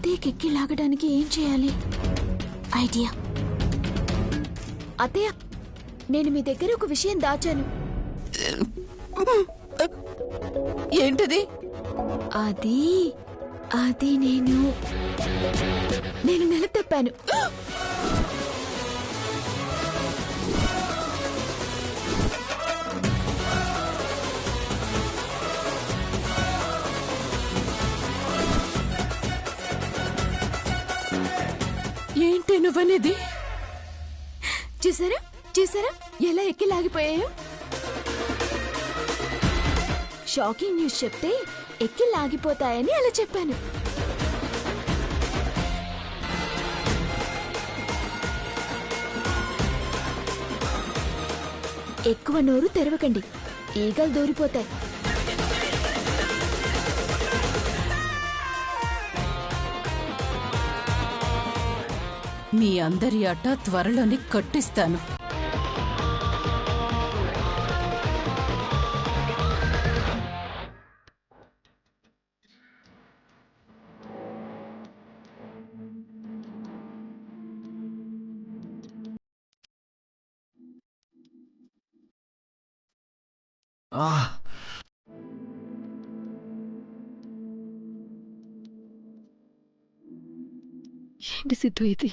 అత్తయ్యకి ఎక్కి లాగడానికి ఏం చేయాలి? ఐడియా. అత్తయ్య, నేను మీ దగ్గర ఒక విషయం దాచాను. ఏంటది? అది అది నేను నెల తప్పాను. ఏంటి నువ్వనేది? చూసారా చూసారా ఎలా ఎక్కి లాగిపోయాయో? షాకింగ్ న్యూస్ చెప్తే ఎక్కి లాగిపోతాయని అలా చెప్పాను. ఎక్కువ నోరు తెరవకండి, ఈగలు దూరిపోతాయి. మీ అందరి ఆట త్వరలోనే కట్టిస్తాను. ఏంటి సిద్ధు ఇది?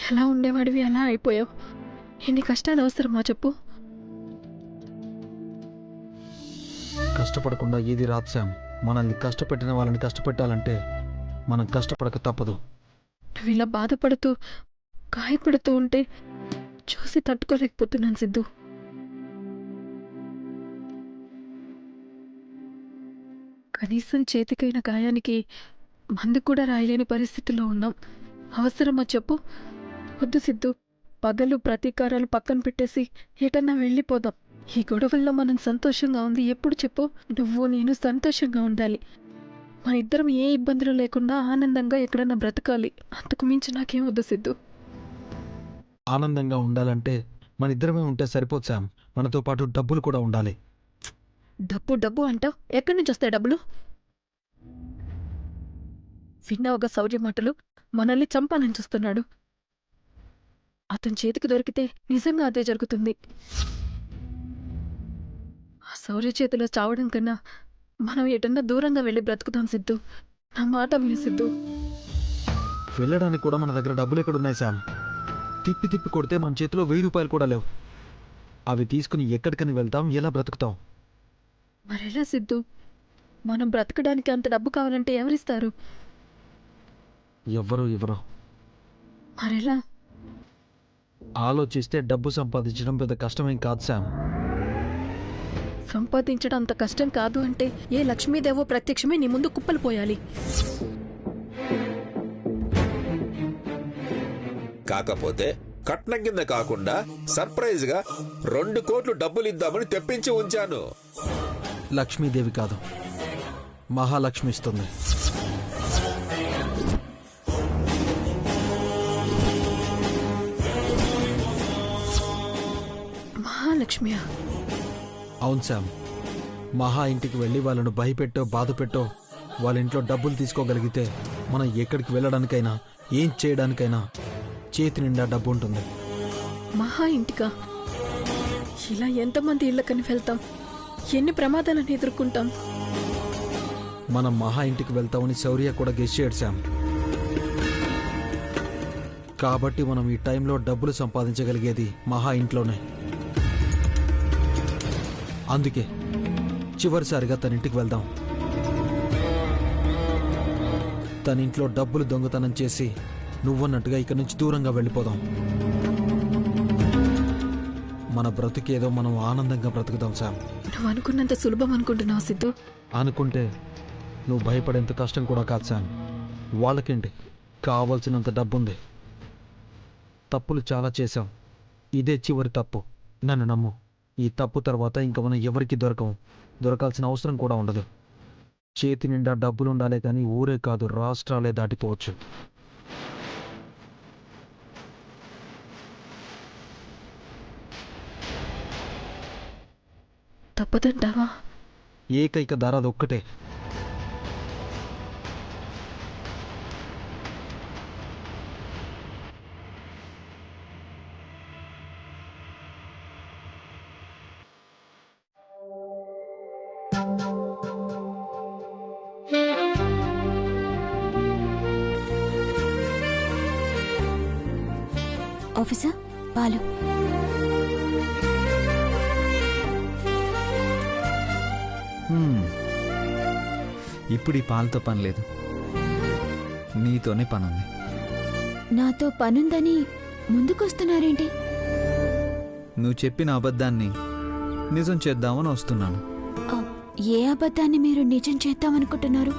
ఎలా ఉండేవాడివి అలా అయిపోయావు? ఎన్ని కష్టాలు అవసరమా చెప్పు? కష్టపడకుండా ఏది రాదు శామ్. మనల్ని కష్టపెట్టిన వాళ్ళని కష్టపెట్టాలంటే మనం కష్టపడక తప్పదు. నువ్వు ఇలా బాధపడుతూ గాయపడుతూ ఉంటే చూసి తట్టుకోలేకపోతున్నాను సిద్ధు. కనీసం చేతికైన గాయానికి మందు కూడా రాయలేని పరిస్థితిలో ఉన్నాం. అవసరమా చెప్పు? వద్దు సిద్ధు, పగలు ప్రతీకారాలు పక్కన పెట్టేసి ఎటన్నా వెళ్ళిపోదాం. ఈ గొడవల్లో మనం సంతోషంగా ఉంది ఎప్పుడు చెప్పు? నువ్వు నేను సంతోషంగా ఉండాలి. మన ఇద్దరం ఏ ఇబ్బందులు లేకుండా ఆనందంగా ఎక్కడన్నా బ్రతకాలి. అంతకు మించి నాకేం వద్దు సిద్ధు. ఆనందంగా ఉండాలంటే మన ఇద్దరమే ఉంటే సరిపోదు శామ్. మనతో పాటు డబ్బులు కూడా ఉండాలి. డబ్బు డబ్బు అంటావు? ఎక్కడి నుంచి వస్తాయి డబ్బులు? విన్నావుగా శౌర్య మాటలు. మనల్ని చంపాలని చూస్తున్నాడు. అతని చేతికి దొరికితే నిజంగా అదే జరుగుతుంది. ఆ శౌర్య చేతిలో చావడం కన్నా మనం ఎటన్నా దూరంగా వెళ్ళి బ్రతుకుతాం సిద్ధు. నా మాట విను సిద్ధు. వెళ్ళడానికి కూడా మన దగ్గర డబ్బులు ఎక్కడున్నాయి శామ్? తిప్పి తిప్పి కొడితే మన చేతిలో 1000 రూపాయలు కూడా లేవు. అవి తీసుకుని ఎక్కడికని వెళ్తాం? ఎలా బ్రతుకుతాం? మరెలా సిద్ధు? మనం బ్రతకడానికి అంత డబ్బు కావాలంటే ఎవరిస్తారు? ఎవ్వరు ఇవ్వరు. మరెలా? ఆలోచిస్తే డబ్బు సంపాదించడం పెద్ద కష్టమేం కాదు శామ్. సంపాదించడం అంత కష్టం కాదు అంటే ఏ లక్ష్మీదేవో ప్రత్యక్షమే నీ ముందు కుప్పలు పోయాలి. కాకపోతే కట్నం కింద కాకుండా సర్ప్రైజ్ గా 2 కోట్లు డబ్బులు ఇద్దామని తెప్పించి ఉంచాను. లక్ష్మీదేవి కాదు, మహాలక్ష్మి ఇస్తుంది. మహాలక్ష్మియా? అవును శామ్. మహా ఇంటికి వెళ్ళి వాళ్ళను భయపెట్టో బాధపెట్టో వాళ్ళ ఇంట్లో డబ్బులు తీసుకోగలిగితే మనం ఎక్కడికి వెళ్ళడానికైనా ఏం చేయడానికైనా చేతి నిండా డబ్బు ఉంటుంది. మహా ఇంటికా? ఇలా ఎంతమంది ఇళ్ళకని వెళ్తాం? ఎన్ని ప్రమాదాలను ఎదుర్కొంటాం? మనం మహా ఇంటికి వెళ్తామని శౌర్య కూడా గెస్ చేయడు శామ్. కాబట్టి మనం ఈ టైంలో డబ్బులు సంపాదించగలిగేది మహా ఇంట్లోనే. అందుకే చివరిసారిగా తన ఇంటికి వెళ్దాం. తన ఇంట్లో డబ్బులు దొంగతనం చేసి నువ్వన్నట్టుగా ఇక్కడి నుంచి దూరంగా వెళ్ళిపోదాం. మన బ్రతుకేదో మనం ఆనందంగా బ్రతుకుదాం శామ్. నువ్వు అనుకున్నంత సులభం అనుకుంటున్నావు సిద్ధు? అనుకుంటే నువ్వు భయపడేంత కష్టం కూడా కాదు శామ్. వాళ్ళకేంటి, కావాల్సినంత డబ్బుంది. తప్పులు చాలా చేశాం, ఇదే చివరి తప్పు. నన్ను నమ్ము, ఈ తప్పు తర్వాత ఇంక మనం ఎవరికి దొరకాల్సిన అవసరం కూడా ఉండదు. చేతి నిండా డబ్బులుండాలే కానీ ఊరే కాదు రాష్ట్రాలే దాటిపోవచ్చు. తప్పదంటావా? ఏకైక దారి అదొక్కటే. ఆఫీసర్ పాలు. ఇప్పుడు ఈ పాలతో పని లేదు, నీతోనే పని ఉంది. నాతో పనుందని ముందుకొస్తున్నారేంటి? నువ్వు చెప్పిన అబద్ధాన్ని నిజం చేద్దామని వస్తున్నాను. ఆ, ఏ అబద్ధాన్ని మీరు నిజం చేద్దామనుకుంటున్నారు?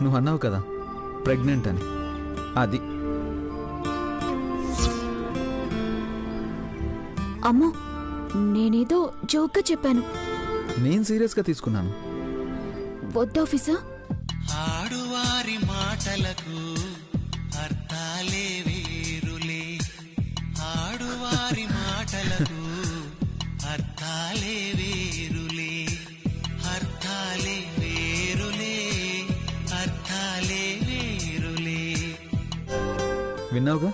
నువ్వు అన్నావు కదా ప్రెగ్నెంట్ అని, అది. అమ్మో, నేనేదో జోక్గా చెప్పాను. నేను సీరియస్గా తీసుకున్నాను. వద్దు ఆఫీసర్. ఆడువారి మాటలకు అర్థాలే వేరులే, ఆడువారి మాటలకు అర్థాలే వేరులే, అర్థాలే వేరులే, అర్థాలే వేరులే. విన్నావుగా,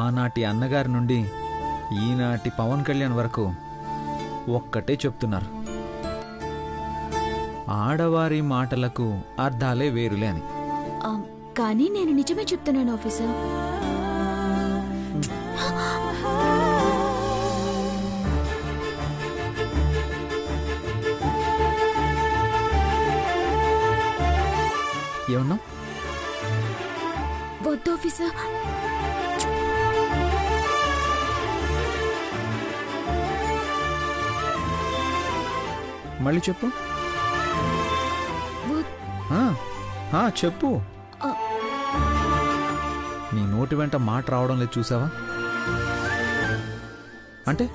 ఆనాటి అన్నగారి నుండి ఈనాటి పవన్ కళ్యాణ్ వరకు ఒక్కటే చెప్తున్నారు, ఆడవారి మాటలకు అర్థాలే వేరులే అని. కానీ నేను నిజమే చెప్తున్నాను ఆఫీసర్. ఏమన్నా? వద్దు ఆఫీసర్. మళ్ళీ చెప్పు. చెప్పు. నీ నోటి వెంట మాట రావడం లేదు, చూసావా? అంటే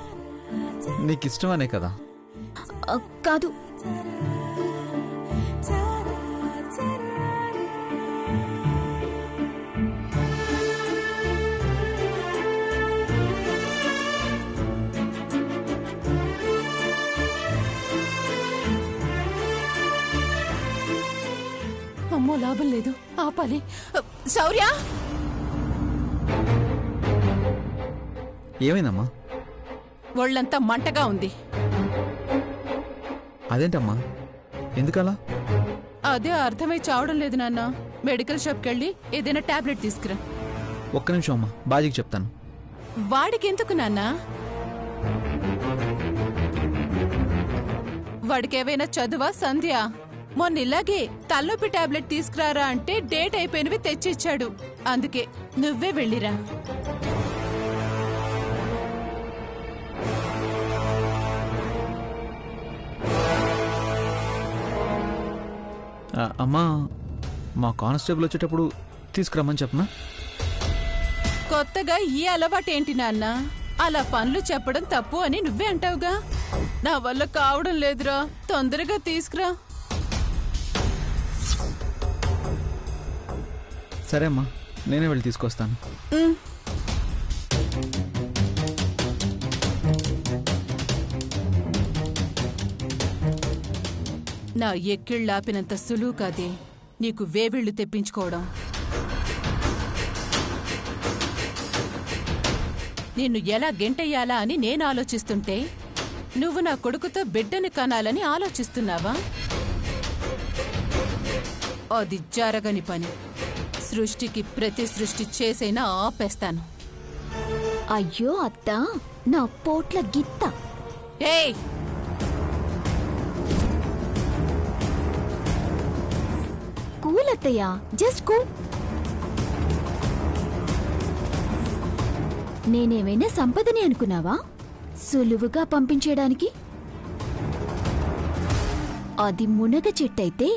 నీకిష్టమనే కదా? కాదు. అమ్మో, లాభం లేదు, ఆపాలి. శౌర్య, ఏమైందమ్మా? ఒళ్ళంతా మంటగా ఉంది. అదేంటమ్మా, ఎందుకలా? అదే అర్థమై చావడం లేదు నాన్న. మెడికల్ షాప్కి వెళ్ళి ఏదైనా టాబ్లెట్ తీసుకురా. ఒక్క నిమిషం అమ్మా, బాజీకి చెప్తాను. వాడికి ఎందుకు నాన్న? వాడికేవైనా చదువా సంధ్య? మొన్న ఇలాగే తలనొప్పి టాబ్లెట్ తీసుకురారా అంటే డేట్ అయిపోయినవి తెచ్చిచ్చాడు. అందుకే నువ్వే వెళ్ళిరా. అమ్మా, మా కానిస్టేబుల్ వచ్చేటప్పుడు తీసుకురమ్మని చెప్పనా? కొత్తగా ఈ అలవాటేంటి నాన్న? అలా పనులు చెప్పడం తప్పు అని నువ్వే అంటావుగా. నా వల్ల కావడం లేదురా, తొందరగా తీసుకురా. సరే అమ్మా, నేనే వెళ్ళి తీసుకొస్తాను. నా ఎక్కిళ్ళాపినంత సులువు కాదే నీకు వేవిళ్లు తెప్పించుకోవడం. నిన్ను ఎలా గెంటెయ్యాలా అని నేను ఆలోచిస్తుంటే నువ్వు నా కొడుకుతో బిడ్డని కనాలని ఆలోచిస్తున్నావా? అది జరగని పని. సృష్టికి ప్రతి సృష్టి చేసైనా ఆపేస్తాను. అయ్యో అత్త, నా పోట్ల గిత్త. ఏయ్, కూల్ అత్తయ్య, జస్ట్ కూల్. నేనేమైనా సంపదని అనుకున్నావా సులువుగా పంపించేయడానికి? అది మునగ చెట్టయితే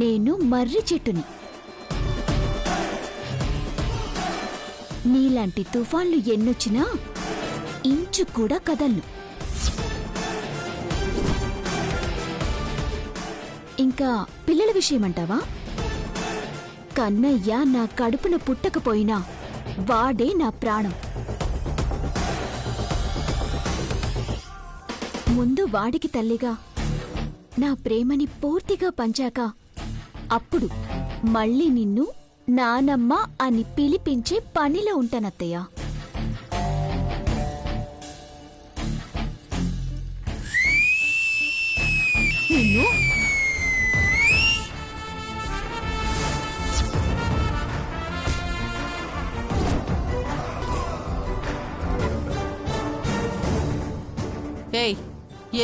నేను మర్రి చెట్టుని. నీలాంటి తుఫాన్లు ఎన్నొచ్చినా ఇంచు కూడా కదల్ను. ఇంకా పిల్లల విషయమంటావా? కన్నయ్య నా కడుపున పుట్టకపోయినా వాడే నా ప్రాణం. ముందు వాడికి తల్లిగా నా ప్రేమని పూర్తిగా పంచాక అప్పుడు మళ్ళీ నిన్ను నానమ్మ అని పిలిపించే పనిలో ఉంటానత్తయ్య. నిన్ను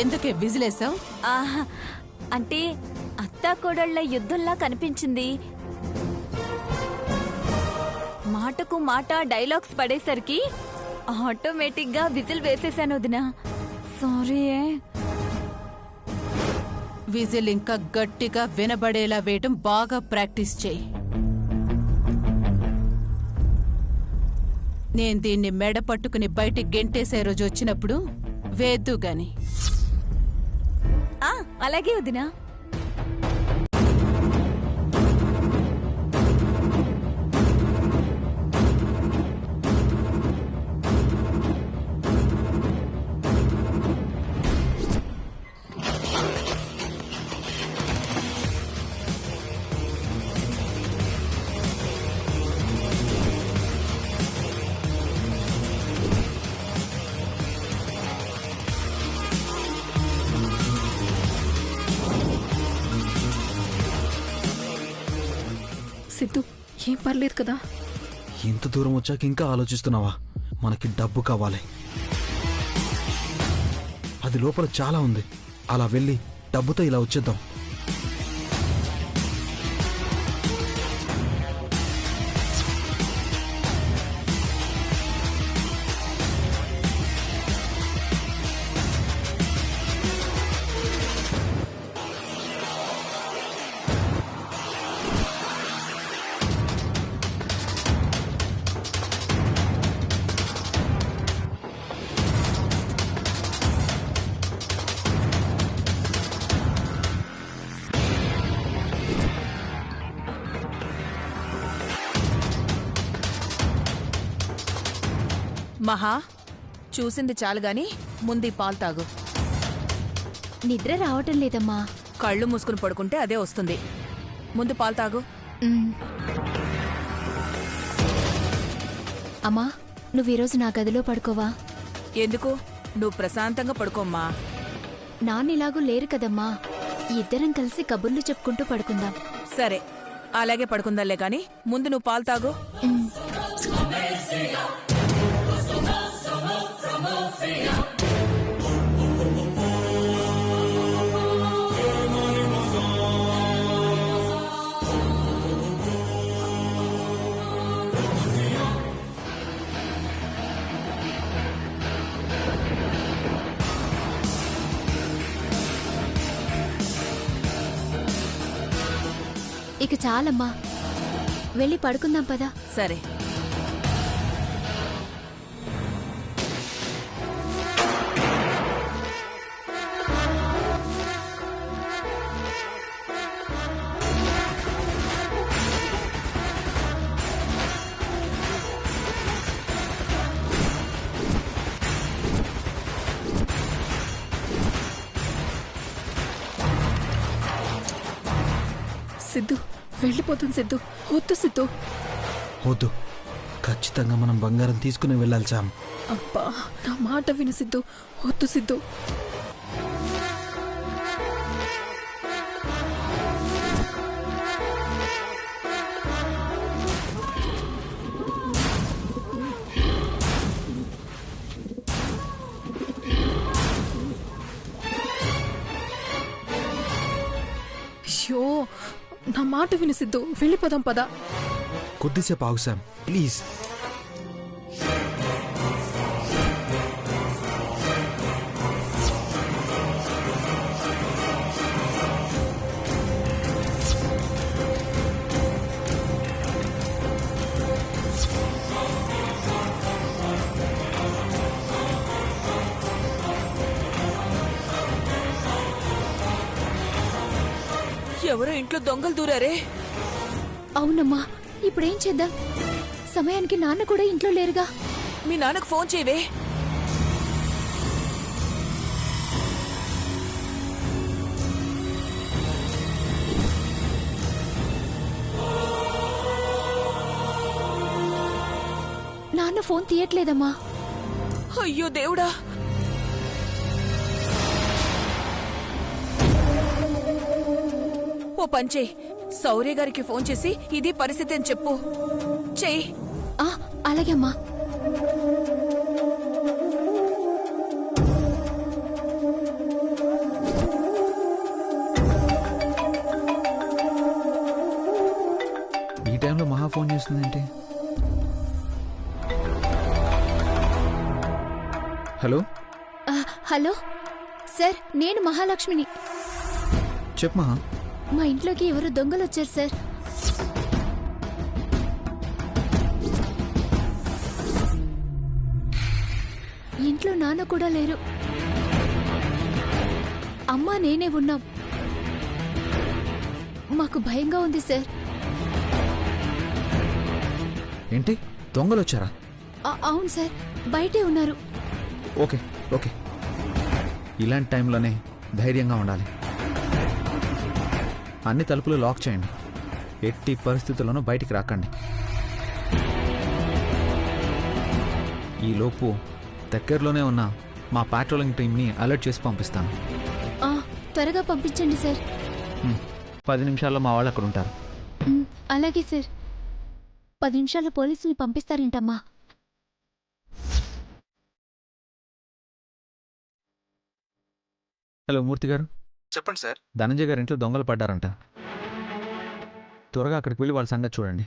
ఎందుకే విజిలేసావు? ఆహా, అంటే అత్తా కోడళ్ల యుద్ధంలా కనిపించింది. మాటకు మాట డైలాగ్స్ పడేసరికి ఆటోమేటిక్ గా విజిల్ వేసేసాను వదినా. సారీ. విజిల్ ఇంకా గట్టిగా వినబడేలా వేయటం బాగా ప్రాక్టీస్ చేయి. నేను దీన్ని మెడ పట్టుకుని బయటికి గెంటేసే రోజు వచ్చినప్పుడు వేద్దు గాని. అలాగే వదినా. సిద్ధు, ఏం పర్లేదు కదా? ఇంత దూరం వచ్చాక ఇంకా ఆలోచిస్తున్నావా? మనకి డబ్బు కావాలి. అది లోపల చాలా ఉంది. అలా వెళ్ళి డబ్బుతో ఇలా వచ్చేద్దాం. మహా, చూసింది చాలు గాని ముందు పాలు తాగు. నిద్ర రావటం లేదమ్మా. కళ్ళు మూసుకుని పడుకుంటే అదే వస్తుంది. ముందు పాలు తాగు. అమ్మా, నువ్వు ఈరోజు నా గదిలో పడుకోవా? ఎందుకు? నువ్వు ప్రశాంతంగా పడుకోమ్మా. నాన్న ఇలాగూ లేరు కదమ్మా. ఇద్దరం కలిసి కబుర్లు చెప్పుకుంటూ పడుకుందాం. సరే, అలాగే పడుకుందాలే గాని ముందు నువ్వు పాలు తాగు. ఇక చాలమ్మా, వెళ్ళి పడుకుందాం పదా. సరే. సిద్ధు, వెళ్ళిపోతాం సిద్ధు. వద్దు సిద్ధు. వద్దు, ఖచ్చితంగా మనం బంగారం తీసుకుని వెళ్ళాలి సామ్. అబ్బా, నా మాట విను సిద్ధు. వద్దు సిద్ధు. అయ్యో, నా మాట విను సిద్ధు. వెళ్ళిపోదాం పదా. కొద్దిసేపు ఆగు సామ్, ప్లీజ్. ఎవరో ఇంట్లో దొంగలు దూరారే. అవునమ్మా, ఇప్పుడేం చేద్దాం? సమయానికి నాన్న కూడా ఇంట్లో లేరుగా. మీ నాన్నకు ఫోన్ చేయవే. నాన్న ఫోన్ తీయట్లేదమ్మా. అయ్యో దేవుడా. ఓ పంచే, సౌర్య గారికి ఫోన్ చేసి ఇది పరిస్థితి అని చెప్పు. చెయ్యి. అలాగే అమ్మా. సడన్గా ఫోన్ చేస్తుందేంటి? హలో హలో సార్, నేను మహాలక్ష్మిని. చెప్పు మహా. మా ఇంట్లోకి ఎవరు దొంగలు వచ్చారు సార్. ఇంట్లో నాన్న కూడా లేరు. అమ్మా నేనే ఉన్నాం. మాకు భయంగా ఉంది సార్. ఏంటి, దొంగలు వచ్చారా? అవును సార్, బయటే ఉన్నారు. ఓకే ఓకే, ఇలాంటి టైంలోనే ధైర్యంగా ఉండాలి. అన్ని తలుపులు లాక్ చేయండి. ఎట్టి పరిస్థితుల్లోనూ బయటికి రాకండి. ఈలోపు దగ్గరలోనే ఉన్న మా పాట్రోలింగ్ టీంని అలర్ట్ చేసి పంపిస్తాను. త్వరగా పంపించండి సార్. 10 నిమిషాల్లో మా వాళ్ళు అక్కడ ఉంటారు. అలాగే సార్. 10 నిమిషాల్లో పోలీసుల్ని పంపిస్తారేంటమ్మా? హలో మూర్తి గారు. చెప్పండి సార్. ధనంజయ్ గారి ఇంట్లో దొంగలు పడ్డారంట. త్వరగా అక్కడికి వెళ్ళి వాళ్ళ సంగతి చూడండి.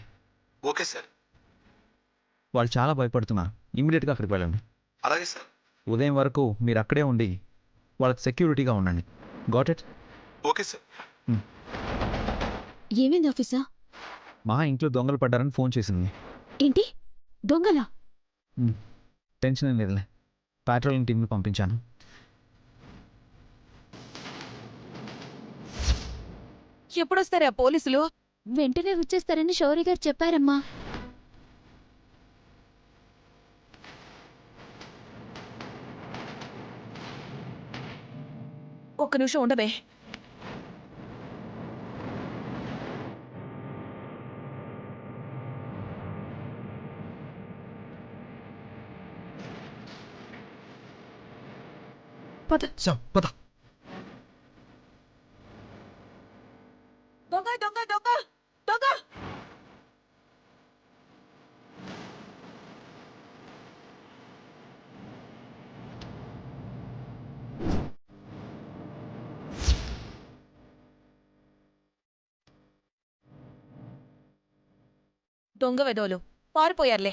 Okay sir. వాళ్ళు చాలా భయపడుతున్నారు. ఇమ్మీడియట్గా అక్కడికి వెళ్ళండి. అలాగే సార్. ఉదయం వరకు మీరు అక్కడే ఉండి వాళ్ళకి సెక్యూరిటీగా ఉండండి. Got it? Okay sir. ఏమైంది ఆఫీసర్? మా ఇంట్లో దొంగలు పడ్డారని ఫోన్ చేసింది. ఏంటి, దొంగలా? టెన్షన్ ఏం లేదులే, పాట్రోలింగ్ టీంని పంపించాను. ఎప్పుడొస్తారా పోలీసులు? వెంటనే వచ్చేస్తారని శౌర్య గారు చెప్పారమ్మా. ఒక్క నిమిషం ఉండవే. పద పద. దొంగ దొంగ దొంగ దొంగ! దొంగ వెదోలు పారిపోయారులే.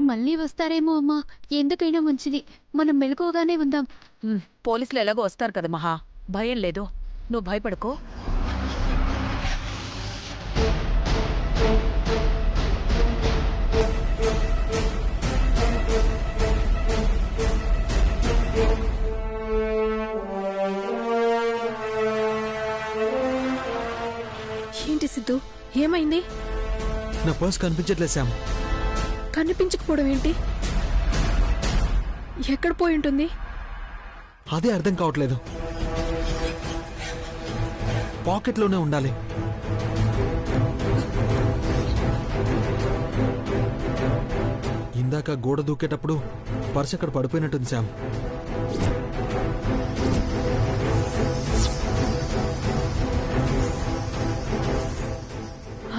మళ్ళీ వస్తారేమో అమ్మా. ఎందుకైనా మంచిది, మనం మెలకువగానే ఉందాం. పోలీసులు ఎలాగో వస్తారు కదా మహా, భయం లేదు. నువ్వు భయపడుకో. ఏంటి సిద్ధు, ఏమైంది? నా పర్స్ కనిపించట్లేదు శామ్. కనిపించకపోవడం ఏంటి? ఎక్కడ పోయి ఉంటుంది? అదే అర్థం కావట్లేదు. పాకెట్లోనే ఉండాలి. ఇందాక గోడ దూకేటప్పుడు పర్స్ అక్కడ పడిపోయినట్టుంది శామ్.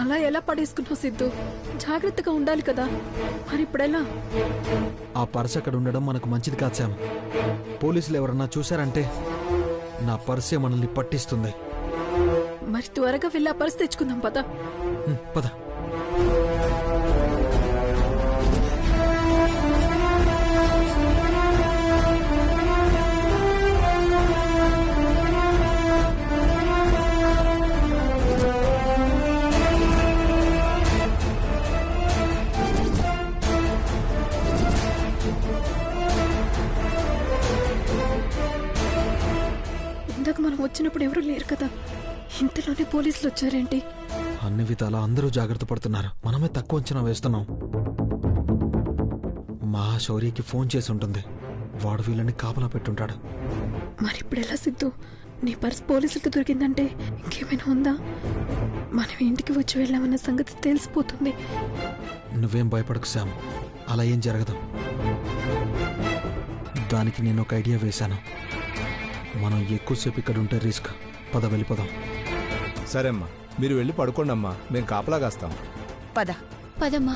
అలా ఎలా పడేసుకున్నావు సిద్ధు? జాగ్రత్తగా ఉండాలి కదా. మరి ఇప్పుడెలా? ఆ పర్స్ అక్కడ ఉండడం మనకు మంచిది కాదు శామ్. పోలీసులు ఎవరన్నా చూశారంటే నా పర్సే మనల్ని పట్టిస్తుంది. మరి త్వరగా వెళ్ళి ఆ పర్స్ తెచ్చుకుందాం పద. పద. ఇందాక మనం వచ్చినప్పుడు ఎవరు లేరు కదా, ఇంతలోనే పోలీసులు వచ్చారేంటి? అన్ని విధాలా అందరూ జాగ్రత్త పడుతున్నారు. మనమే తక్కువ అంచనా వేస్తున్నాం. మా శౌర్యకి ఫోన్ చేసి ఉంటుంది. వాడు వీళ్ళని కాపలా పెట్టుంటాడు. మరి ఇప్పుడు ఎలా సిద్ధు? నీ పర్స్ పోలీసులకు దొరికిందంటే ఇంకేమైనా ఉందా? మనం ఇంటికి వచ్చి వెళ్ళామన్న సంగతి తెలిసిపోతుంది. నువ్వేం భయపడకు శామ్, అలా ఏం జరగదు. దానికి నేను ఒక ఐడియా వేశాను. మనం ఎక్కువసేపు ఇక్కడ ఉంటే రిస్క్. పద, వెళ్ళిపోదాం. సరే అమ్మా, మీరు వెళ్ళి పడుకోండి అమ్మా, మేము కాపలా కాస్తాం. పద. పదమ్మా.